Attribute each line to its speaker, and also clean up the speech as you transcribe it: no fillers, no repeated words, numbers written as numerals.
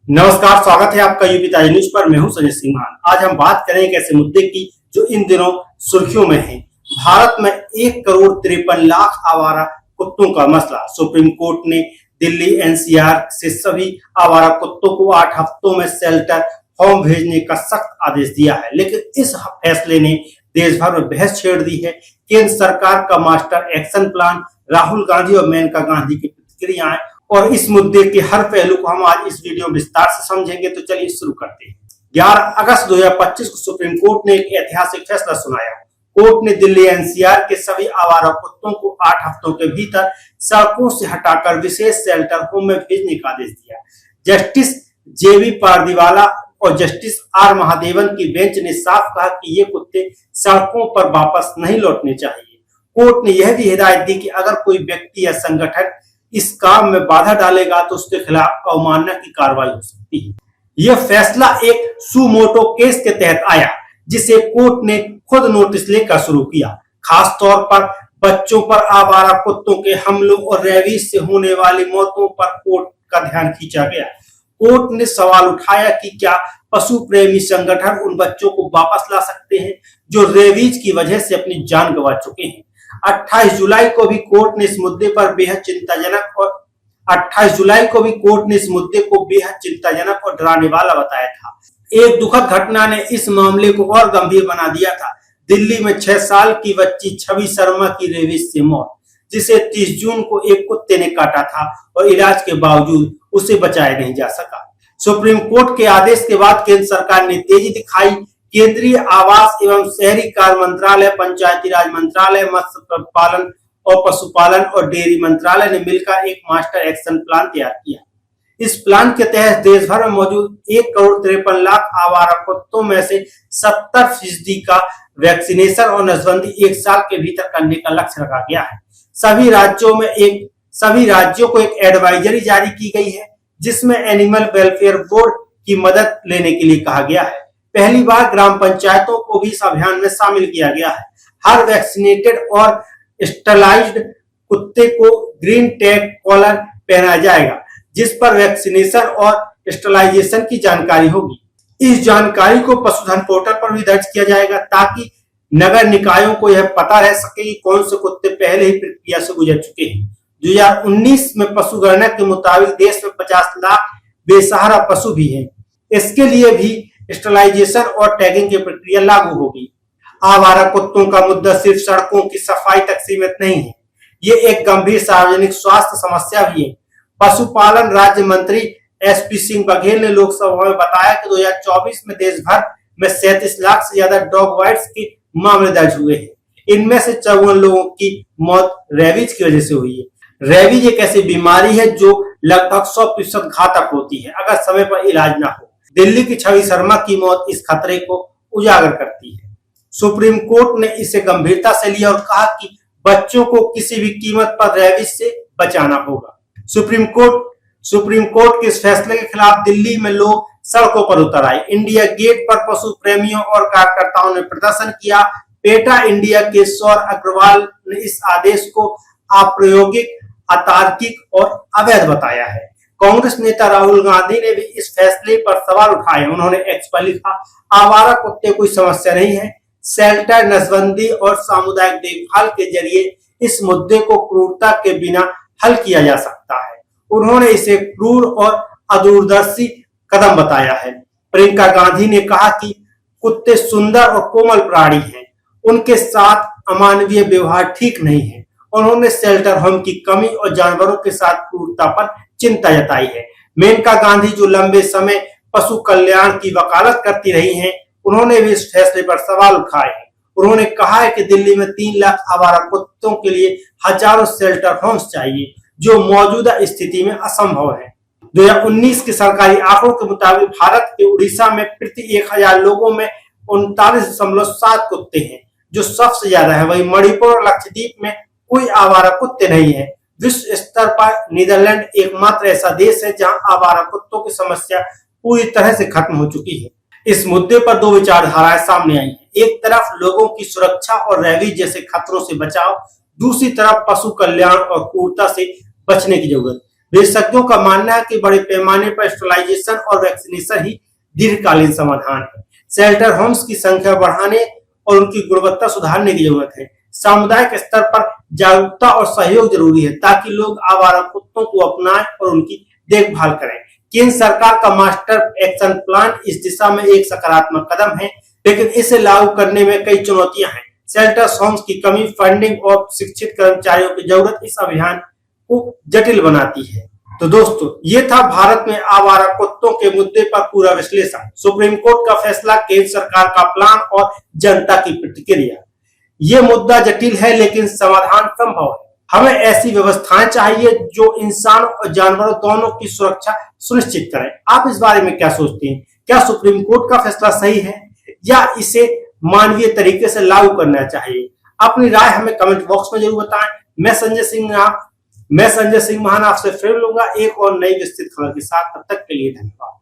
Speaker 1: नमस्कार, स्वागत है आपका यूपी ताजा न्यूज पर। मैं हूं संजय सिंह मान। आज हम बात करेंगे एक ऐसे मुद्दे की जो इन दिनों सुर्खियों में है। भारत में 1 करोड़ 53 लाख आवारा कुत्तों का मसला। सुप्रीम कोर्ट ने दिल्ली एनसीआर से सभी आवारा कुत्तों को 8 हफ्तों में शेल्टर होम भेजने का सख्त आदेश दिया है, लेकिन इस फैसले ने देश भर में बहस छेड़ दी है। केंद्र सरकार का master action plan, Rahul Gandhi और मेनका गांधी की प्रतिक्रियाएं और इस मुद्दे के हर पहलू को हम आज इस वीडियो में विस्तार से समझेंगे। तो चलिए शुरू करते हैं। 11 अगस्त 2025 को सुप्रीम कोर्ट ने एक ऐतिहासिक फैसला सुनाया। कोर्ट ने दिल्ली एनसीआर के सभी आवारा कुत्तों को 8 हफ्तों के भीतर सड़कों से हटाकर विशेष शेल्टर होम में भेजने का आदेश दिया। जस्टिस जेबी पारदीवाला और जस्टिस आर महादेवन की बेंच ने साफ कहा कि ये कुत्ते सड़कों पर वापस नहीं लौटने चाहिए। कोर्ट ने यह भी हिदायत दी कि अगर कोई व्यक्ति या संगठन इस काम में बाधा डालेगा तो उसके खिलाफ अवमानना की कार्रवाई हो सकती है। यह फैसला एक सुमोटो केस के तहत आया, जिसे कोर्ट ने खुद नोटिस लेकर शुरू किया। खास तौर पर बच्चों पर आवारा कुत्तों के हमलों और रेबीज से होने वाली मौतों पर कोर्ट का ध्यान खींचा गया। कोर्ट ने सवाल उठाया कि क्या पशु प्रेमी संगठन उन बच्चों को वापस ला सकते हैं जो रेबीज की वजह से अपनी जान गंवा चुके हैं। 28 जुलाई को भी कोर्ट ने इस मुद्दे पर बेहद चिंताजनक और डराने वाला बताया था। एक दुखद घटना ने इस मामले को और गंभीर बना दिया था। दिल्ली में 6 साल की बच्ची छवि शर्मा की रेबीज से मौत, जिसे 30 जून को एक कुत्ते ने काटा था और इलाज के बावजूद उसे बचाया नहीं जा सका। सुप्रीम कोर्ट के आदेश के बाद केंद्र सरकार ने तेजी दिखाई। केंद्रीय आवास एवं शहरी कार्य मंत्रालय, पंचायती राज मंत्रालय, मत्स्य पालन और पशुपालन और डेयरी मंत्रालय ने मिलकर एक मास्टर एक्शन प्लान तैयार किया। इस प्लान के तहत देश भर में मौजूद 1 करोड़ 53 लाख आवारा कुत्तों में से 70% का वैक्सीनेशन और नसबंदी 1 साल के भीतर करने का लक्ष्य रखा गया है। सभी राज्यों को एक एडवाइजरी जारी की गई है, जिसमें एनिमल वेलफेयर बोर्ड की मदद लेने के लिए कहा गया है। पहली बार ग्राम पंचायतों को भी इस अभियान में शामिल किया गया है। हर वैक्सीनेटेड और स्टरलाइज्ड कुत्ते को ग्रीन टैग कॉलर पहनाया जाएगा, जिस पर वैक्सीनेशन और स्टरलाइजेशन की जानकारी होगी। इस जानकारी को पशुधन पोर्टल पर भी दर्ज किया जाएगा, ताकि नगर निकायों को यह पता रह सके कि कौन से कुत्ते पहले ही प्रक्रिया से गुजर चुके हैं। 2019 में पशुगणना के मुताबिक देश में 50 लाख बेसहारा पशु भी हैं। इसके लिए भी स्टरलाइजेशन और टैगिंग की प्रक्रिया लागू होगी। आवारा कुत्तों का मुद्दा सिर्फ सड़कों की सफाई तक सीमित नहीं है, ये एक गंभीर सार्वजनिक स्वास्थ्य समस्या भी है। पशुपालन राज्य मंत्री एसपी सिंह बघेल ने लोकसभा में बताया कि 2024 में देश भर में 37 लाख से ज्यादा डॉग बाइट्स के मामले दर्ज हुए हैं। इनमें से 54 लोगों की मौत रेबीज की वजह से हुई है। रेबीज एक ऐसी बीमारी है जो लगभग 100% घातक होती है अगर समय पर इलाज ना हो। दिल्ली की छवि शर्मा की मौत इस खतरे को उजागर करती है। सुप्रीम कोर्ट ने इसे गंभीरता से लिया और कहा कि बच्चों को किसी भी कीमत पर रेबीज से बचाना होगा। सुप्रीम कोर्ट के इस फैसले के खिलाफ दिल्ली में लोग सड़कों पर उतर आए। इंडिया गेट पर पशु प्रेमियों और कार्यकर्ताओं ने प्रदर्शन किया। पेटा इंडिया के सौर अग्रवाल ने इस आदेश को अप्रायोगिक, अतार्किक और अवैध बताया है। कांग्रेस नेता राहुल गांधी ने भी इस फैसले पर सवाल उठाए। उन्होंने एक्स पर लिखा, आवारा कुत्ते कोई समस्या नहीं है। शेल्टर, नसबंदी और सामुदायिक देखभाल के जरिए इस मुद्दे को क्रूरता के बिना हल किया जा सकता है। उन्होंने इसे क्रूर और अदूरदर्शी कदम बताया है। प्रियंका गांधी ने कहा कि कुत्ते सुंदर और कोमल प्राणी हैं, उनके साथ अमानवीय व्यवहार ठीक नहीं है। उन्होंने शेल्टर होम की कमी और जानवरों के साथ क्रूरता पर चिंता जताई है। मेनका गांधी, जो लंबे समय पशु कल्याण की वकालत करती रही हैं, उन्होंने भी इस फैसले पर सवाल उठाए हैं। उन्होंने कहा है कि दिल्ली में 3 लाख आवारा कुत्तों के लिए हजारों शेल्टर होम्स चाहिए, जो मौजूदा स्थिति में असंभव है। 2019 के सरकारी आंकड़ों के मुताबिक भारत के उड़ीसा में प्रति 1000 लोगों में 39.7 कुत्ते हैं, जो सबसे ज्यादा है। वहीं मणिपुर और लक्षद्वीप में कोई आवारा कुत्ते नहीं है। विश्व स्तर पर नीदरलैंड एकमात्र ऐसा देश है जहां आवारा कुत्तों की समस्या पूरी तरह से खत्म हो चुकी है। इस मुद्दे पर 2 विचारधाराएं सामने आई हैं। एक तरफ लोगों की सुरक्षा और रेबीज जैसे खतरों से बचाव, दूसरी तरफ पशु कल्याण और क्रूरता से बचने की जरूरत। विशेषज्ञों का मानना है कि बड़े पैमाने पर स्टरलाइजेशन और वैक्सीनेशन ही दीर्घकालीन समाधान है। शेल्टर होम्स की संख्या बढ़ाने और उनकी गुणवत्ता सुधारने की जरूरत है। सामुदायिक स्तर पर जागरूकता और सहयोग जरूरी है ताकि लोग आवारा कुत्तों को अपनाएं और उनकी देखभाल करें। केंद्र सरकार का मास्टर एक्शन प्लान इस दिशा में एक सकारात्मक कदम है, लेकिन इसे लागू करने में कई चुनौतियां हैं। शेल्टर होम्स की कमी, फंडिंग और शिक्षित कर्मचारियों की जरूरत इस अभियान को जटिल बनाती है। तो दोस्तों, ये था भारत में आवारा कुत्तों के मुद्दे पर पूरा विश्लेषण, सुप्रीम कोर्ट का फैसला, केंद्र सरकार का प्लान और जनता की प्रतिक्रिया। ये मुद्दा जटिल है लेकिन समाधान संभव है। हमें ऐसी व्यवस्थाएं चाहिए जो इंसान और जानवरों दोनों की सुरक्षा सुनिश्चित करें। आप इस बारे में क्या सोचते हैं? क्या सुप्रीम कोर्ट का फैसला सही है या इसे मानवीय तरीके से लागू करना चाहिए? अपनी राय हमें कमेंट बॉक्स में जरूर बताएं। मैं संजय सिंह महान आपसे फिर लूंगा एक और नई विस्तृत खबर के साथ। तब तक के लिए धन्यवाद।